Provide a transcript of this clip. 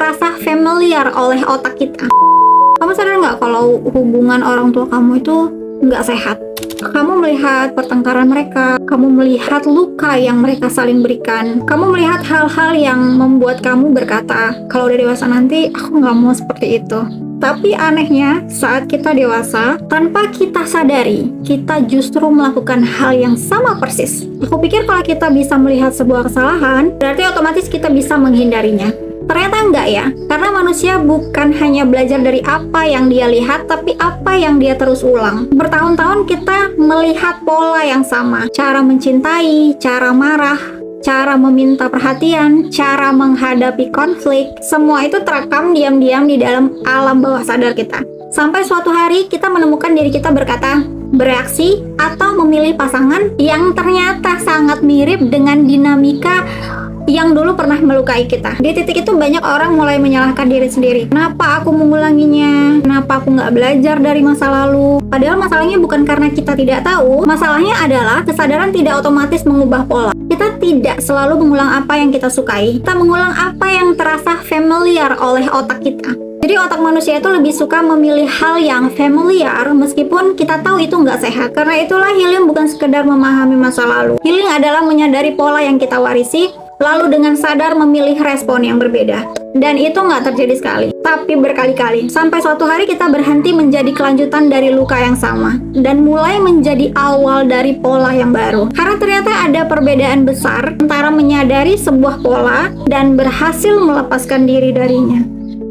terasa familiar oleh otak kita. Kamu sadar nggak kalau hubungan orang tua kamu itu nggak sehat? Kamu melihat pertengkaran mereka, kamu melihat luka yang mereka saling berikan, kamu melihat hal-hal yang membuat kamu berkata, kalau udah dewasa nanti aku nggak mau seperti itu. Tapi anehnya, saat kita dewasa, tanpa kita sadari, kita justru melakukan hal yang sama persis. Aku pikir kalau kita bisa melihat sebuah kesalahan, berarti otomatis kita bisa menghindarinya. Ternyata enggak ya, karena manusia bukan hanya belajar dari apa yang dia lihat, tapi apa yang dia terus ulang. Bertahun-tahun kita melihat pola yang sama, cara mencintai, cara marah, cara meminta perhatian, cara menghadapi konflik, semua itu terekam diam-diam di dalam alam bawah sadar kita. Sampai suatu hari kita menemukan diri kita berkata, bereaksi, atau memilih pasangan yang ternyata sangat mirip dengan dinamika yang dulu pernah melukai kita. Di titik itu banyak orang mulai menyalahkan diri sendiri. Kenapa aku mengulanginya? Kenapa aku nggak belajar dari masa lalu? Padahal masalahnya bukan karena kita tidak tahu. Masalahnya adalah kesadaran tidak otomatis mengubah pola. Kita tidak selalu mengulang apa yang kita sukai. Kita mengulang apa yang terasa familiar oleh otak kita. Jadi otak manusia itu lebih suka memilih hal yang familiar meskipun kita tahu itu nggak sehat. Karena itulah healing bukan sekedar memahami masa lalu. Healing adalah menyadari pola yang kita warisi, lalu dengan sadar memilih respon yang berbeda. Dan itu nggak terjadi sekali, tapi berkali-kali. Sampai suatu hari kita berhenti menjadi kelanjutan dari luka yang sama, dan mulai menjadi awal dari pola yang baru. Karena ternyata ada perbedaan besar antara menyadari sebuah pola dan berhasil melepaskan diri darinya.